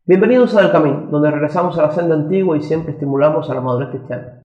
Bienvenidos a El Camino, donde regresamos a la senda antigua y siempre estimulamos a la madurez cristiana.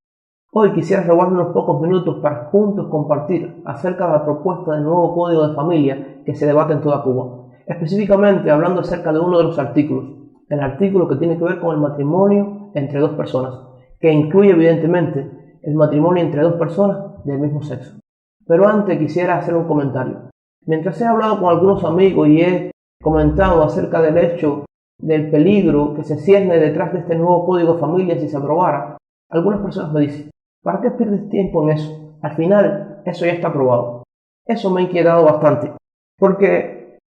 Hoy quisiera robarme unos pocos minutos para juntos compartir acerca de la propuesta del nuevo Código de Familia que se debate en toda Cuba, específicamente hablando acerca de uno de los artículos, el artículo que tiene que ver con el matrimonio entre dos personas, que incluye evidentemente el matrimonio entre dos personas del mismo sexo. Pero antes quisiera hacer un comentario. Mientras he hablado con algunos amigos y he comentado acerca del hecho del peligro que se cierne detrás de este nuevo Código de Familia si se aprobara, algunas personas me dicen, ¿para qué pierdes tiempo en eso? Al final, eso ya está aprobado. Eso me ha inquietado bastante, porque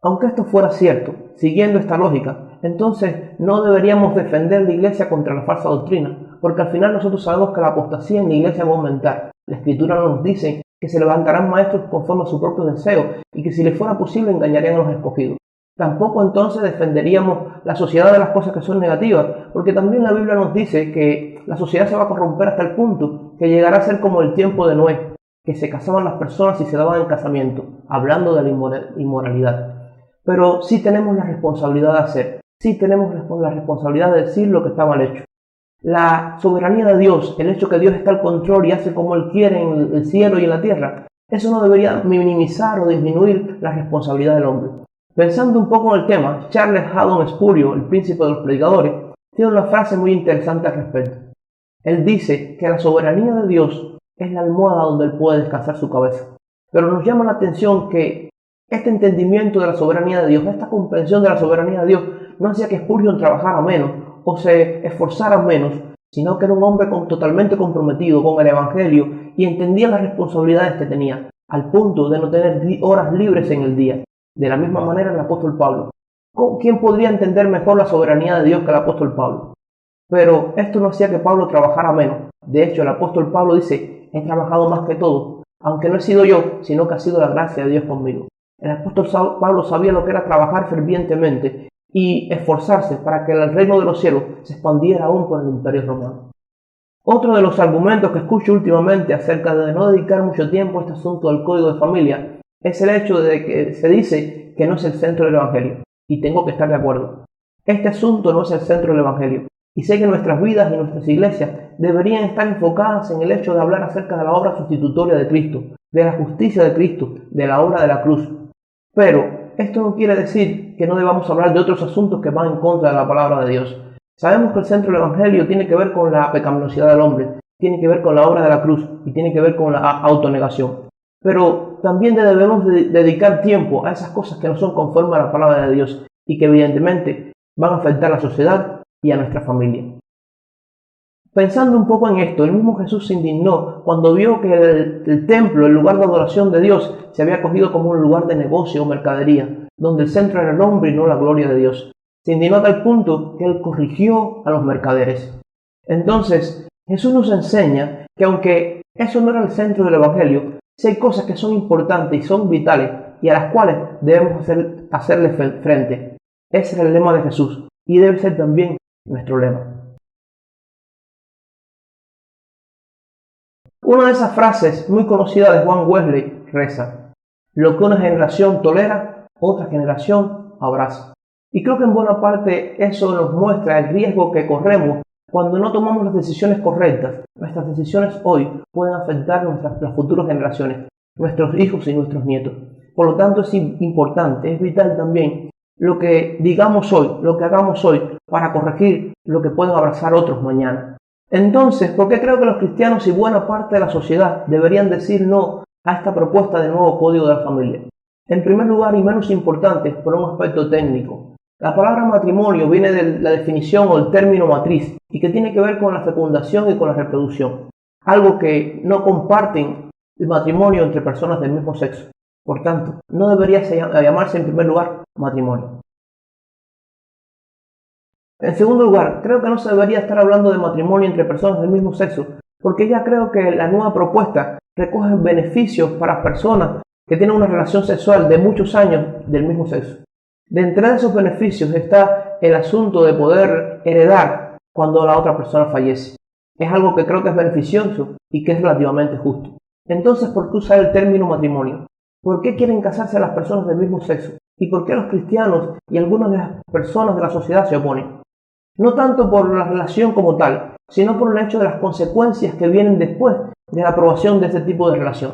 aunque esto fuera cierto, siguiendo esta lógica, entonces no deberíamos defender la Iglesia contra la falsa doctrina, porque al final nosotros sabemos que la apostasía en la Iglesia va a aumentar. La Escritura nos dice que se levantarán maestros conforme a su propio deseo y que si les fuera posible engañarían a los escogidos. Tampoco entonces defenderíamos la sociedad de las cosas que son negativas, porque también la Biblia nos dice que la sociedad se va a corromper hasta el punto que llegará a ser como el tiempo de Noé, que se casaban las personas y se daban en casamiento, hablando de la inmoralidad. Pero sí tenemos la responsabilidad de hacer, sí tenemos la responsabilidad de decir lo que está mal hecho. La soberanía de Dios, el hecho que Dios está al control y hace como Él quiere en el cielo y en la tierra, eso no debería minimizar o disminuir la responsabilidad del hombre. Pensando un poco en el tema, Charles Haddon Spurgeon, el príncipe de los predicadores, tiene una frase muy interesante al respecto. Él dice que la soberanía de Dios es la almohada donde Él puede descansar su cabeza. Pero nos llama la atención que este entendimiento de la soberanía de Dios, esta comprensión de la soberanía de Dios, no hacía que Spurgeon trabajara menos o se esforzara menos, sino que era un hombre totalmente comprometido con el Evangelio y entendía las responsabilidades que tenía, al punto de no tener horas libres en el día. De la misma manera el apóstol Pablo. ¿Quién podría entender mejor la soberanía de Dios que el apóstol Pablo? Pero esto no hacía que Pablo trabajara menos. De hecho, el apóstol Pablo dice, he trabajado más que todos, aunque no he sido yo, sino que ha sido la gracia de Dios conmigo. El apóstol Pablo sabía lo que era trabajar fervientemente y esforzarse para que el reino de los cielos se expandiera aún por el imperio romano. Otro de los argumentos que escucho últimamente acerca de no dedicar mucho tiempo a este asunto del código de familia es el hecho de que se dice que no es el centro del Evangelio, y tengo que estar de acuerdo. Este asunto no es el centro del Evangelio, y sé que nuestras vidas y nuestras iglesias deberían estar enfocadas en el hecho de hablar acerca de la obra sustitutoria de Cristo, de la justicia de Cristo, de la obra de la cruz. Pero esto no quiere decir que no debamos hablar de otros asuntos que van en contra de la palabra de Dios. Sabemos que el centro del Evangelio tiene que ver con la pecaminosidad del hombre, tiene que ver con la obra de la cruz y tiene que ver con la autonegación. Pero también debemos dedicar tiempo a esas cosas que no son conformes a la palabra de Dios y que evidentemente van a afectar a la sociedad y a nuestra familia. Pensando un poco en esto, el mismo Jesús se indignó cuando vio que el templo, el lugar de adoración de Dios, se había cogido como un lugar de negocio o mercadería, donde el centro era el hombre y no la gloria de Dios. Se indignó a tal punto que él corrigió a los mercaderes. Entonces, Jesús nos enseña que aunque eso no era el centro del Evangelio, sí hay cosas que son importantes y son vitales y a las cuales debemos hacerle frente. Ese es el lema de Jesús y debe ser también nuestro lema. Una de esas frases muy conocidas de Juan Wesley reza: lo que una generación tolera, otra generación abraza. Y creo que en buena parte eso nos muestra el riesgo que corremos cuando no tomamos las decisiones correctas. Nuestras decisiones hoy pueden afectar las futuras generaciones, nuestros hijos y nuestros nietos. Por lo tanto es importante, es vital también lo que digamos hoy, lo que hagamos hoy para corregir lo que pueden abrazar otros mañana. Entonces, ¿por qué creo que los cristianos y buena parte de la sociedad deberían decir no a esta propuesta de nuevo Código de la Familia? En primer lugar, y menos importante, por un aspecto técnico. La palabra matrimonio viene de la definición o el término matriz y que tiene que ver con la fecundación y con la reproducción, algo que no comparten el matrimonio entre personas del mismo sexo. Por tanto, no debería llamarse en primer lugar matrimonio. En segundo lugar, creo que no se debería estar hablando de matrimonio entre personas del mismo sexo, porque ya creo que la nueva propuesta recoge beneficios para personas que tienen una relación sexual de muchos años del mismo sexo. De entre esos beneficios está el asunto de poder heredar cuando la otra persona fallece. Es algo que creo que es beneficioso y que es relativamente justo. Entonces, ¿por qué usar el término matrimonio? ¿Por qué quieren casarse las personas del mismo sexo? ¿Y por qué los cristianos y algunas de las personas de la sociedad se oponen? No tanto por la relación como tal, sino por el hecho de las consecuencias que vienen después de la aprobación de este tipo de relación.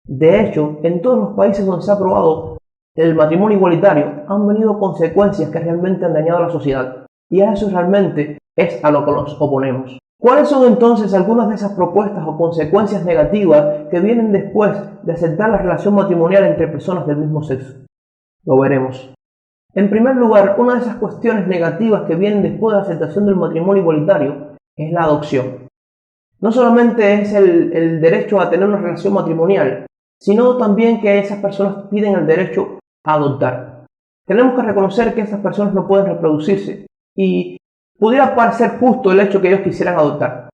De hecho, en todos los países donde se ha aprobado el matrimonio igualitario, han venido consecuencias que realmente han dañado a la sociedad. Y a eso realmente es a lo que nos oponemos. ¿Cuáles son entonces algunas de esas propuestas o consecuencias negativas que vienen después de aceptar la relación matrimonial entre personas del mismo sexo? Lo veremos. En primer lugar, una de esas cuestiones negativas que vienen después de la aceptación del matrimonio igualitario es la adopción. No solamente es el derecho a tener una relación matrimonial, sino también que esas personas piden el derecho a adoptar. Tenemos que reconocer que esas personas no pueden reproducirse y pudiera parecer justo el hecho que ellos quisieran adoptar.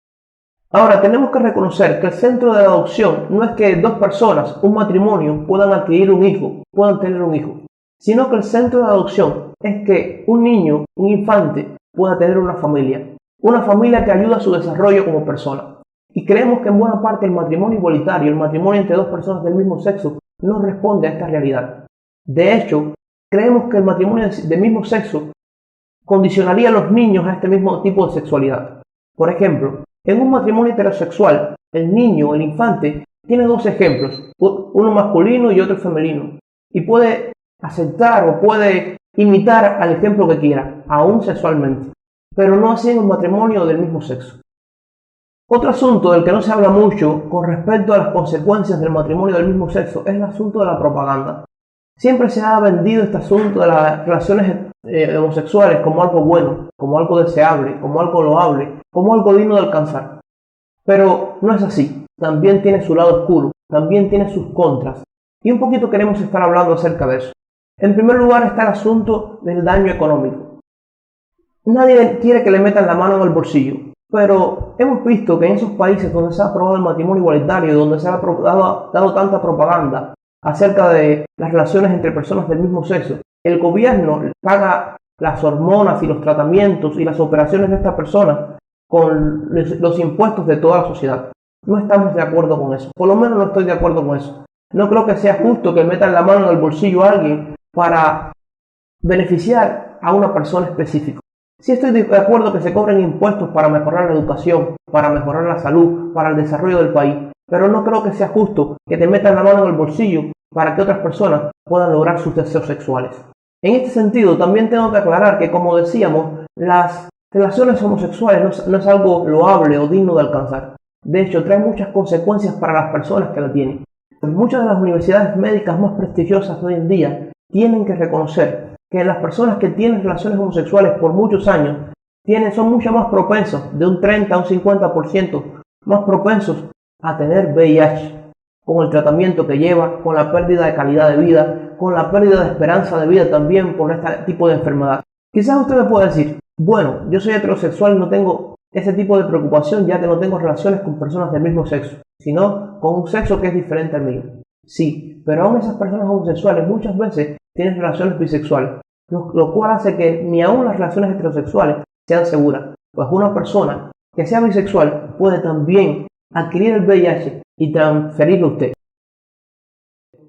Ahora, tenemos que reconocer que el centro de la adopción no es que dos personas, un matrimonio, puedan adquirir un hijo, puedan tener un hijo, sino que el centro de la adopción es que un niño, un infante, pueda tener una familia que ayuda a su desarrollo como persona. Y creemos que en buena parte el matrimonio igualitario, el matrimonio entre dos personas del mismo sexo, no responde a esta realidad. De hecho, creemos que el matrimonio del mismo sexo condicionaría a los niños a este mismo tipo de sexualidad. Por ejemplo, en un matrimonio heterosexual, el niño, el infante, tiene dos ejemplos, uno masculino y otro femenino, y puede aceptar o puede imitar al ejemplo que quiera, aún sexualmente, pero no así en un matrimonio del mismo sexo. Otro asunto del que no se habla mucho con respecto a las consecuencias del matrimonio del mismo sexo es el asunto de la propaganda. Siempre se ha vendido este asunto de las relaciones homosexuales como algo bueno, como algo deseable, como algo loable, como algo digno de alcanzar. Pero no es así. También tiene su lado oscuro, también tiene sus contras. Y un poquito queremos estar hablando acerca de eso. En primer lugar está el asunto del daño económico. Nadie quiere que le metan la mano en el bolsillo, pero hemos visto que en esos países donde se ha aprobado el matrimonio igualitario, donde se ha dado tanta propaganda acerca de las relaciones entre personas del mismo sexo, el gobierno paga las hormonas y los tratamientos y las operaciones de estas personas con los impuestos de toda la sociedad. No estamos de acuerdo con eso, por lo menos no estoy de acuerdo con eso. No creo que sea justo que metan la mano en el bolsillo a alguien para beneficiar a una persona específica. Sí estoy de acuerdo que se cobren impuestos para mejorar la educación, para mejorar la salud, para el desarrollo del país, pero no creo que sea justo que te metan la mano en el bolsillo para que otras personas puedan lograr sus deseos sexuales. En este sentido, también tengo que aclarar que, como decíamos, las relaciones homosexuales no es algo loable o digno de alcanzar. De hecho, trae muchas consecuencias para las personas que la tienen. Muchas de las universidades médicas más prestigiosas de hoy en día tienen que reconocer que las personas que tienen relaciones homosexuales por muchos años son mucho más propensos, de un 30 a un 50% más propensos a tener VIH, con el tratamiento que lleva, con la pérdida de calidad de vida, con la pérdida de esperanza de vida también por este tipo de enfermedad. Quizás usted me pueda decir, bueno, yo soy heterosexual y no tengo ese tipo de preocupación ya que no tengo relaciones con personas del mismo sexo, sino con un sexo que es diferente al mío. Sí, pero aún esas personas homosexuales muchas veces tienen relaciones bisexuales, lo cual hace que ni aún las relaciones heterosexuales sean seguras, pues una persona que sea bisexual puede también adquirir el VIH y transferirlo a usted.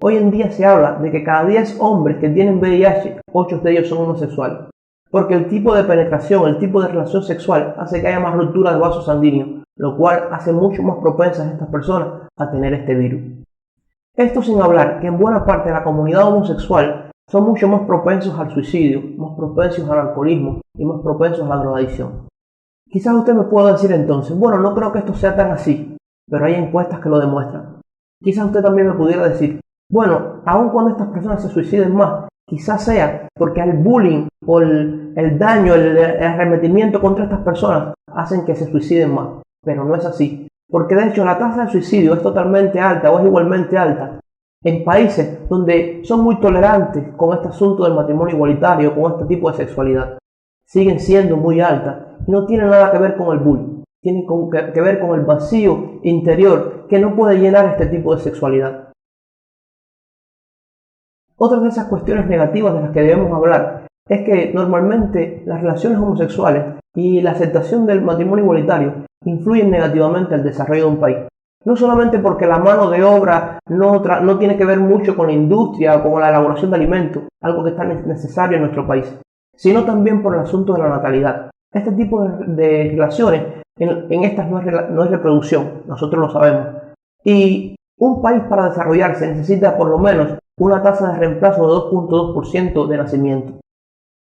Hoy en día se habla de que cada 10 hombres que tienen VIH, 8 de ellos son homosexuales, porque el tipo de penetración, el tipo de relación sexual hace que haya más ruptura de vasos sanguíneos, lo cual hace mucho más propensas a estas personas a tener este virus. Esto sin hablar que en buena parte de la comunidad homosexual son mucho más propensos al suicidio, más propensos al alcoholismo y más propensos a la drogadicción. Quizás usted me pueda decir entonces, bueno, no creo que esto sea tan así, pero hay encuestas que lo demuestran. Quizás usted también me pudiera decir, bueno, aun cuando estas personas se suiciden más, quizás sea porque el bullying o el daño, el arremetimiento contra estas personas hacen que se suiciden más, pero no es así. Porque de hecho la tasa de suicidio es totalmente alta o es igualmente alta en países donde son muy tolerantes con este asunto del matrimonio igualitario, con este tipo de sexualidad. Siguen siendo muy altas y no tienen nada que ver con el bullying. Tienen que ver con el vacío interior que no puede llenar este tipo de sexualidad. Otra de esas cuestiones negativas de las que debemos hablar es que normalmente las relaciones homosexuales y la aceptación del matrimonio igualitario influyen negativamente al desarrollo de un país. No solamente porque la mano de obra no tiene que ver mucho con la industria o con la elaboración de alimentos, algo que es tan necesario en nuestro país, sino también por el asunto de la natalidad. Este tipo de relaciones, en estas no es reproducción, nosotros lo sabemos. Y un país para desarrollarse necesita por lo menos una tasa de reemplazo de 2.2% de nacimiento.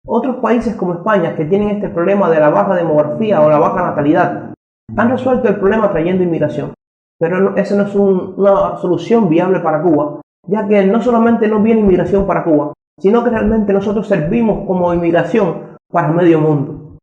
Otros países como España, que tienen este problema de la baja demografía o la baja natalidad, han resuelto el problema trayendo inmigración. Pero esa no es una solución viable para Cuba, ya que no solamente no viene inmigración para Cuba, sino que realmente nosotros servimos como inmigración para medio mundo.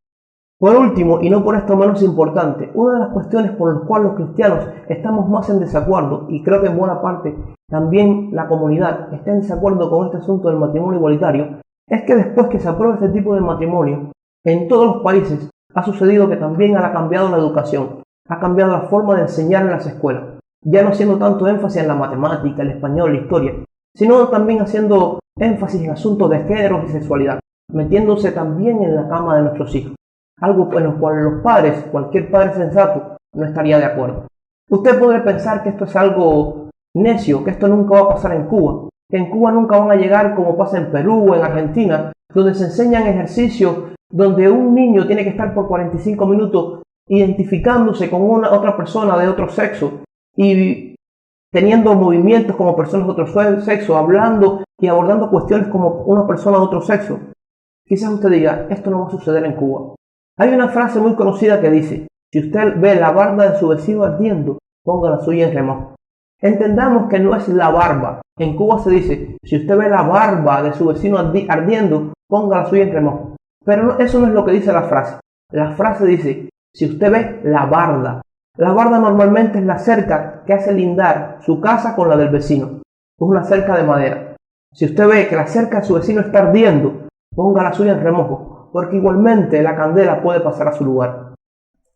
Por último, y no por esto menos importante, una de las cuestiones por las cuales los cristianos estamos más en desacuerdo, y creo que en buena parte también la comunidad está en desacuerdo con este asunto del matrimonio igualitario, es que después que se aprueba este tipo de matrimonio, en todos los países ha sucedido que también ha cambiado la educación, ha cambiado la forma de enseñar en las escuelas, ya no haciendo tanto énfasis en la matemática, el español, la historia, sino también haciendo énfasis en asuntos de género y sexualidad, metiéndose también en la cama de nuestros hijos, algo en lo cual los padres, cualquier padre sensato, no estaría de acuerdo. Usted podría pensar que esto es algo necio, que esto nunca va a pasar en Cuba, que en Cuba nunca van a llegar como pasa en Perú o en Argentina, donde se enseñan ejercicios donde un niño tiene que estar por 45 minutos identificándose con otra persona de otro sexo y teniendo movimientos como personas de otro sexo, hablando y abordando cuestiones como una persona de otro sexo. Quizás usted diga, esto no va a suceder en Cuba. Hay una frase muy conocida que dice, si usted ve la barba de su vecino ardiendo, ponga la suya en remojo. Entendamos que no es la barba. En Cuba se dice, si usted ve la barba de su vecino ardiendo, ponga la suya en remojo. Pero eso no es lo que dice la frase. La frase dice, si usted ve la barda. La barda normalmente es la cerca que hace lindar su casa con la del vecino. Es una cerca de madera. Si usted ve que la cerca de su vecino está ardiendo, ponga la suya en remojo, porque igualmente la candela puede pasar a su lugar.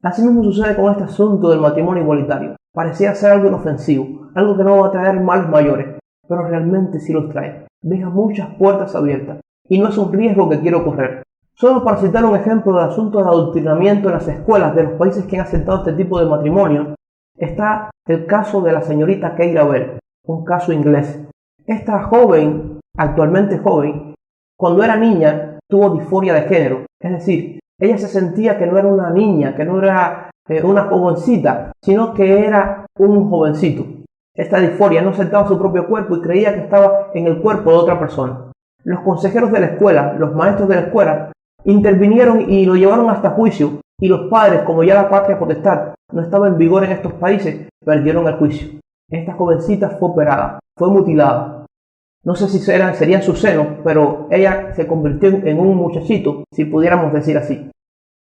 Así mismo sucede con este asunto del matrimonio igualitario. Parecía ser algo inofensivo, algo que no va a traer males mayores, pero realmente sí los trae. Deja muchas puertas abiertas y no es un riesgo que quiero correr. Solo para citar un ejemplo del asunto del adoctrinamiento en las escuelas de los países que han aceptado este tipo de matrimonio, está el caso de la señorita Keira Bell, un caso inglés. Esta joven, actualmente joven, cuando era niña tuvo disforia de género, es decir, ella se sentía que no era una niña, que no era una jovencita, sino que era un jovencito. Esta disforia no aceptaba su propio cuerpo y creía que estaba en el cuerpo de otra persona. Los consejeros de la escuela, los maestros de la escuela, intervinieron y lo llevaron hasta juicio, y los padres, como ya la patria potestad no estaba en vigor en estos países, perdieron el juicio. Esta jovencita fue operada, fue mutilada. No sé si serían sus senos, pero ella se convirtió en un muchachito, si pudiéramos decir así.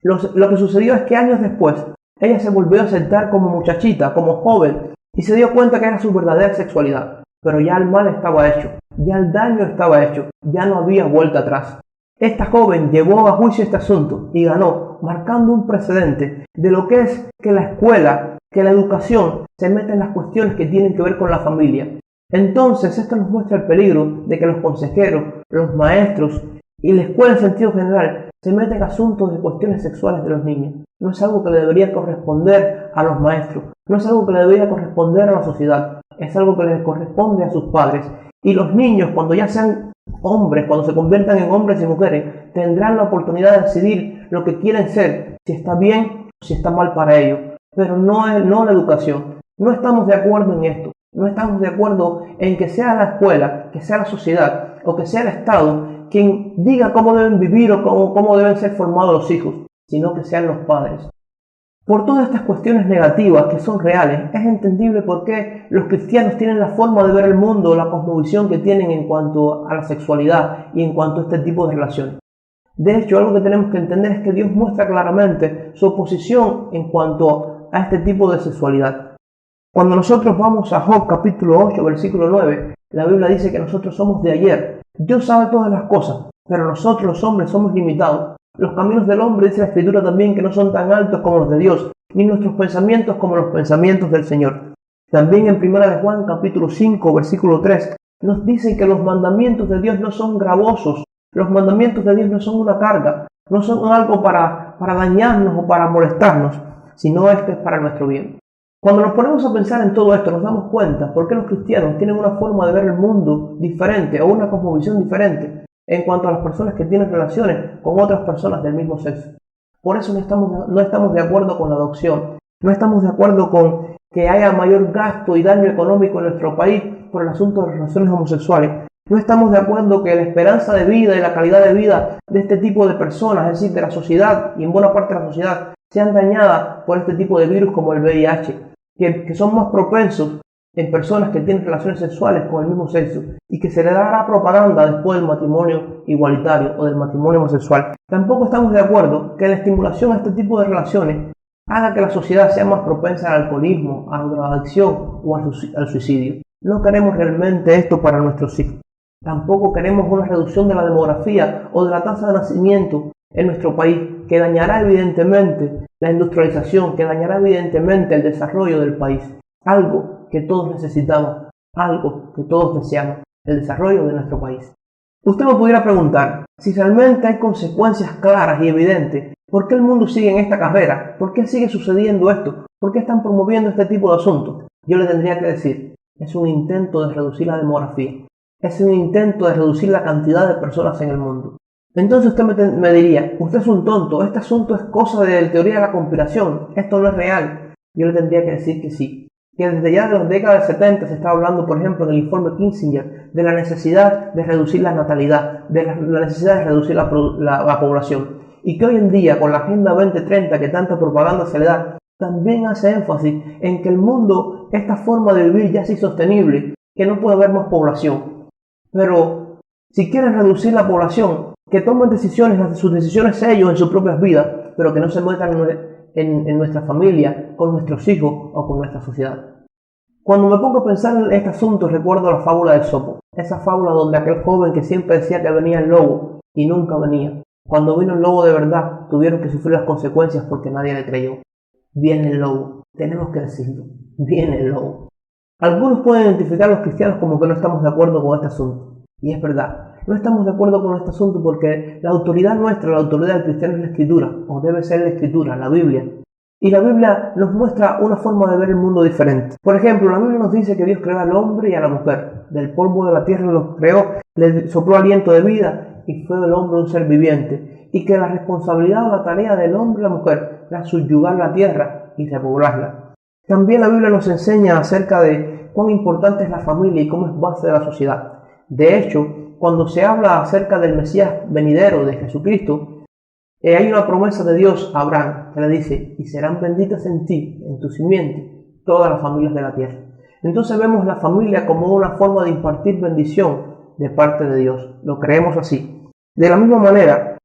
Lo que sucedió es que años después, ella se volvió a aceptar como muchachita, como joven, y se dio cuenta que era su verdadera sexualidad. Pero ya el mal estaba hecho, ya el daño estaba hecho, ya no había vuelta atrás. Esta joven llevó a juicio este asunto y ganó, marcando un precedente de lo que es que la escuela, que la educación se mete en las cuestiones que tienen que ver con la familia. Entonces esto nos muestra el peligro de que los consejeros, los maestros y la escuela en sentido general se meten en asuntos de cuestiones sexuales de los niños. No es algo que le debería corresponder a los maestros, no es algo que le debería corresponder a la sociedad, es algo que les corresponde a sus padres. Y los niños, cuando ya sean hombres, cuando se conviertan en hombres y mujeres, tendrán la oportunidad de decidir lo que quieren ser, si está bien o si está mal para ellos, pero no la educación. No estamos de acuerdo en esto, no estamos de acuerdo en que sea la escuela, que sea la sociedad o que sea el Estado quien diga cómo deben vivir o cómo deben ser formados los hijos, sino que sean los padres. Por todas estas cuestiones negativas que son reales, es entendible por qué los cristianos tienen la forma de ver el mundo, la cosmovisión que tienen en cuanto a la sexualidad y en cuanto a este tipo de relaciones. De hecho, algo que tenemos que entender es que Dios muestra claramente su oposición en cuanto a este tipo de sexualidad. Cuando nosotros vamos a Job capítulo 8, versículo 9, la Biblia dice que nosotros somos de ayer. Dios sabe todas las cosas, pero nosotros los hombres somos limitados. Los caminos del hombre, dice la Escritura también, que no son tan altos como los de Dios, ni nuestros pensamientos como los pensamientos del Señor. También en 1 de Juan capítulo 5, versículo 3, nos dicen que los mandamientos de Dios no son gravosos, los mandamientos de Dios no son una carga, no son algo para dañarnos o para molestarnos, sino es para nuestro bien. Cuando nos ponemos a pensar en todo esto, nos damos cuenta por qué los cristianos tienen una forma de ver el mundo diferente o una cosmovisión diferente en cuanto a las personas que tienen relaciones con otras personas del mismo sexo. Por eso no estamos de acuerdo con la adopción, no estamos de acuerdo con que haya mayor gasto y daño económico en nuestro país por el asunto de relaciones homosexuales. No estamos de acuerdo que la esperanza de vida y la calidad de vida de este tipo de personas, es decir, de la sociedad y en buena parte de la sociedad, sean dañadas por este tipo de virus como el VIH, que son más propensos en personas que tienen relaciones sexuales con el mismo sexo y que se le dará propaganda después del matrimonio igualitario o del matrimonio homosexual. Tampoco estamos de acuerdo que la estimulación a este tipo de relaciones haga que la sociedad sea más propensa al alcoholismo, a la drogadicción o al suicidio. No queremos realmente esto para nuestros hijos. Tampoco queremos una reducción de la demografía o de la tasa de nacimiento en nuestro país, que dañará evidentemente la industrialización, que dañará evidentemente el desarrollo del país. Algo que todos necesitamos, algo que todos deseamos, el desarrollo de nuestro país. Usted me pudiera preguntar, si realmente hay consecuencias claras y evidentes, ¿por qué el mundo sigue en esta carrera? ¿Por qué sigue sucediendo esto? ¿Por qué están promoviendo este tipo de asuntos? Yo le tendría que decir, es un intento de reducir la demografía. Es un intento de reducir la cantidad de personas en el mundo. Entonces usted me diría, usted es un tonto, este asunto es cosa de la teoría de la conspiración, esto no es real. Yo le tendría que decir que sí, que desde ya de las décadas 70 se está hablando, por ejemplo, en el informe Kissinger, de la necesidad de reducir la natalidad, de la necesidad de reducir la población, y que hoy en día, con la Agenda 2030 que tanta propaganda se le da, también hace énfasis en que el mundo, esta forma de vivir ya es insostenible, que no puede haber más población. Pero si quieren reducir la población, que tomen sus decisiones ellos en sus propias vidas, pero que no se metan en nuestra familia, con nuestros hijos o con nuestra sociedad. Cuando me pongo a pensar en este asunto, recuerdo la fábula del Sopo, esa fábula donde aquel joven que siempre decía que venía el lobo y nunca venía. Cuando vino el lobo de verdad, tuvieron que sufrir las consecuencias porque nadie le creyó. Viene el lobo, tenemos que decirlo, viene el lobo. Algunos pueden identificar a los cristianos como que no estamos de acuerdo con este asunto. Y es verdad, no estamos de acuerdo con este asunto porque la autoridad nuestra, la autoridad del cristiano es la Escritura, o debe ser la Escritura, la Biblia. Y la Biblia nos muestra una forma de ver el mundo diferente. Por ejemplo, la Biblia nos dice que Dios creó al hombre y a la mujer. Del polvo de la tierra los creó, le sopló aliento de vida y fue el hombre un ser viviente. Y que la responsabilidad o la tarea del hombre y la mujer era subyugar la tierra y repoblarla. También la Biblia nos enseña acerca de cuán importante es la familia y cómo es base de la sociedad. De hecho, cuando se habla acerca del Mesías venidero de Jesucristo, hay una promesa de Dios a Abraham que le dice, y serán benditas en ti, en tu simiente, todas las familias de la tierra. Entonces vemos la familia como una forma de impartir bendición de parte de Dios. Lo creemos así. De la misma manera,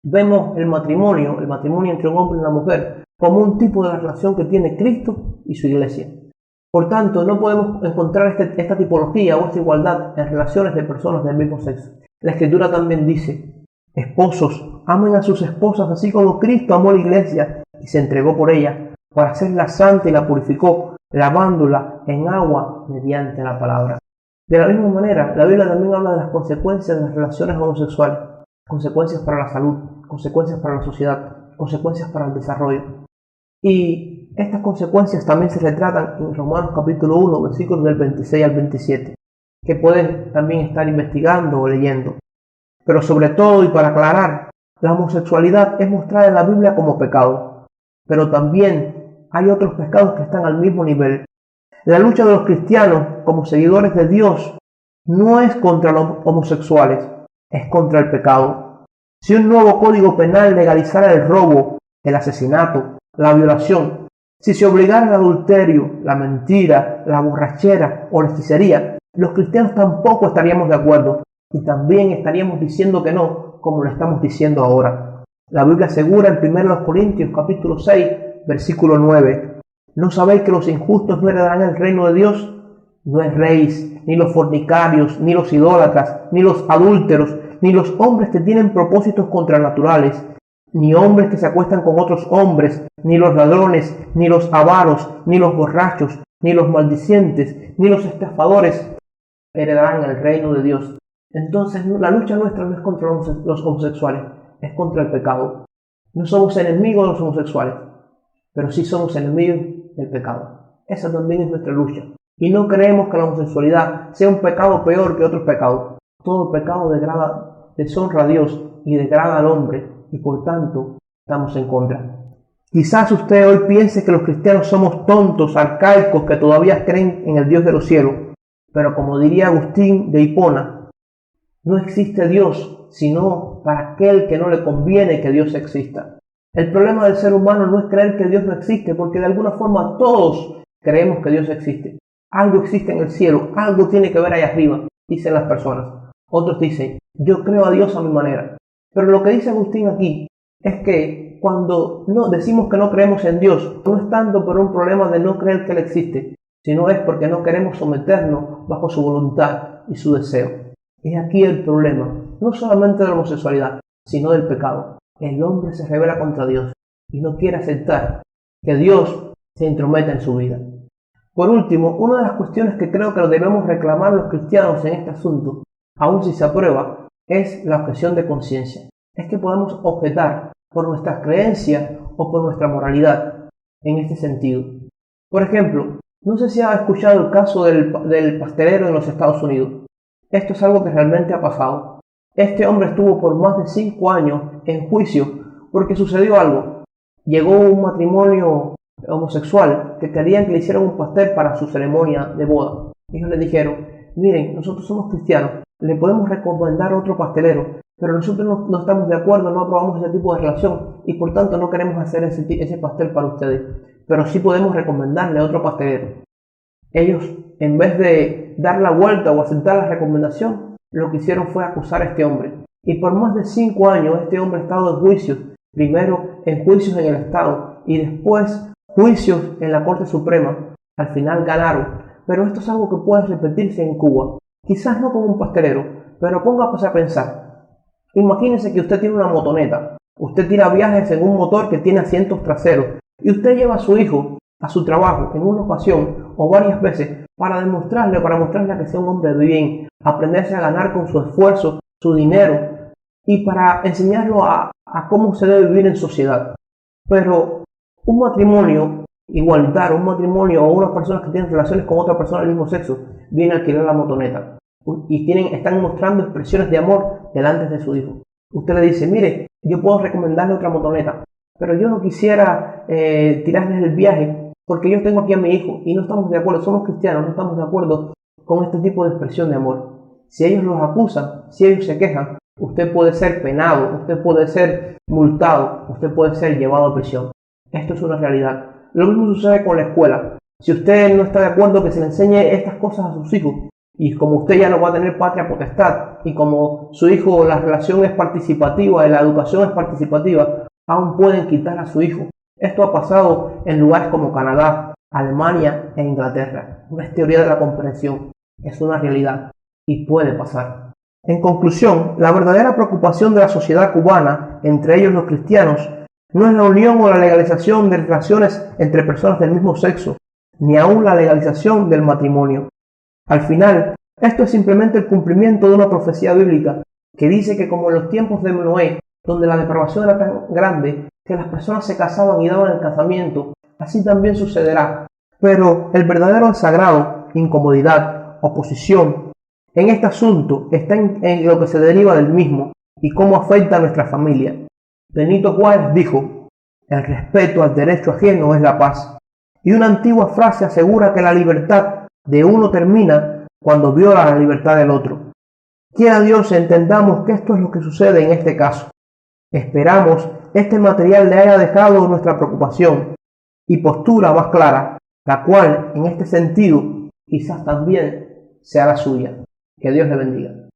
vemos el matrimonio entre un hombre y una mujer, como un tipo de relación que tiene Cristo y su iglesia. Por tanto, no podemos encontrar esta tipología o esta igualdad en relaciones de personas del mismo sexo. La Escritura también dice, esposos, amen a sus esposas así como Cristo amó a la iglesia y se entregó por ella, para hacerla santa y la purificó, lavándola en agua mediante la palabra. De la misma manera, la Biblia también habla de las consecuencias de las relaciones homosexuales, consecuencias para la salud, consecuencias para la sociedad, consecuencias para el desarrollo. Y estas consecuencias también se retratan en Romanos capítulo 1, versículos del 26 al 27, que pueden también estar investigando o leyendo. Pero sobre todo, y para aclarar, la homosexualidad es mostrada en la Biblia como pecado, pero también hay otros pecados que están al mismo nivel. La lucha de los cristianos como seguidores de Dios no es contra los homosexuales, es contra el pecado. Si un nuevo código penal legalizara el robo, el asesinato, la violación, si se obligara el adulterio, la mentira, la borrachera o la hechicería, los cristianos tampoco estaríamos de acuerdo y también estaríamos diciendo que no, como lo estamos diciendo ahora. La Biblia asegura en 1 Corintios capítulo 6, versículo 9, ¿no sabéis que los injustos no heredarán el reino de Dios? No erréis, ni los fornicarios, ni los idólatras, ni los adúlteros, ni los hombres que tienen propósitos contranaturales, ni hombres que se acuestan con otros hombres, ni los ladrones, ni los avaros, ni los borrachos, ni los maldicientes, ni los estafadores heredarán el reino de Dios. Entonces la lucha nuestra no es contra los homosexuales, es contra el pecado. No somos enemigos de los homosexuales, pero sí somos enemigos del pecado. Esa también es nuestra lucha. Y no creemos que la homosexualidad sea un pecado peor que otros pecados. Todo pecado deshonra a Dios y degrada al hombre, y por tanto estamos en contra. Quizás usted hoy piense que los cristianos somos tontos, arcaicos, que todavía creen en el Dios de los cielos, pero como diría Agustín de Hipona, no existe Dios sino para aquel que no le conviene que Dios exista. El problema del ser humano no es creer que Dios no existe, porque de alguna forma todos creemos que Dios existe. Algo existe en el cielo, algo tiene que ver allá arriba, dicen las personas. Otros dicen, yo creo a Dios a mi manera. Pero lo que dice Agustín aquí es que cuando no decimos que no creemos en Dios, no es tanto por un problema de no creer que Él existe, sino es porque no queremos someternos bajo su voluntad y su deseo. Es aquí el problema, no solamente de la homosexualidad, sino del pecado. El hombre se rebela contra Dios y no quiere aceptar que Dios se intrometa en su vida. Por último, una de las cuestiones que creo que debemos reclamar los cristianos en este asunto, aun si se aprueba, es la objeción de conciencia. Es que podemos objetar por nuestras creencias o por nuestra moralidad en este sentido. Por ejemplo, no sé si ha escuchado el caso del pastelero en los Estados Unidos. Esto es algo que realmente ha pasado. Este hombre estuvo por más de 5 años en juicio porque sucedió algo. Llegó un matrimonio homosexual que querían que le hicieran un pastel para su ceremonia de boda. Ellos le dijeron, miren, nosotros somos cristianos, le podemos recomendar otro pastelero, pero nosotros no estamos de acuerdo, no aprobamos ese tipo de relación y por tanto no queremos hacer ese pastel para ustedes, pero sí podemos recomendarle otro pastelero. Ellos, en vez de dar la vuelta o aceptar la recomendación, lo que hicieron fue acusar a este hombre. Y por más de 5 años este hombre ha estado en juicios, primero en juicios en el Estado y después juicios en la Corte Suprema. Al final ganaron, pero esto es algo que puede repetirse en Cuba. Quizás no con un pastelero, pero póngase a pensar. Imagínese que usted tiene una motoneta, usted tira viajes en un motor que tiene asientos traseros y usted lleva a su hijo a su trabajo en una ocasión o varias veces para mostrarle que sea un hombre de bien, aprenderse a ganar con su esfuerzo, su dinero y para enseñarlo a cómo se debe vivir en sociedad. Pero un matrimonio igualitario, un matrimonio o unas personas que tienen relaciones con otra persona del mismo sexo, vienen a alquilar la motoneta y están mostrando expresiones de amor delante de su hijo. Usted le dice, mire, yo puedo recomendarle otra motoneta, pero yo no quisiera tirarles el viaje porque yo tengo aquí a mi hijo y no estamos de acuerdo, somos cristianos, no estamos de acuerdo con este tipo de expresión de amor. Si ellos los acusan, si ellos se quejan, usted puede ser penado, usted puede ser multado, usted puede ser llevado a prisión. Esto es una realidad. Lo mismo sucede con la escuela. Si usted no está de acuerdo que se le enseñe estas cosas a sus hijos, y como usted ya no va a tener patria potestad, y como su hijo la relación es participativa y la educación es participativa, aún pueden quitar a su hijo. Esto ha pasado en lugares como Canadá, Alemania e Inglaterra. No es teoría de la comprensión, es una realidad y puede pasar. En conclusión, la verdadera preocupación de la sociedad cubana, entre ellos los cristianos, no es la unión o la legalización de relaciones entre personas del mismo sexo, ni aún la legalización del matrimonio. Al final, esto es simplemente el cumplimiento de una profecía bíblica que dice que como en los tiempos de Noé, donde la depravación era tan grande que las personas se casaban y daban el casamiento, así también sucederá. Pero el verdadero desagrado, incomodidad, oposición, en este asunto está en lo que se deriva del mismo y cómo afecta a nuestra familia. Benito Juárez dijo, el respeto al derecho ajeno es la paz. Y una antigua frase asegura que la libertad de uno termina cuando viola la libertad del otro. Quiera Dios entendamos que esto es lo que sucede en este caso. Esperamos este material le haya dejado nuestra preocupación y postura más clara, la cual en este sentido quizás también sea la suya. Que Dios le bendiga.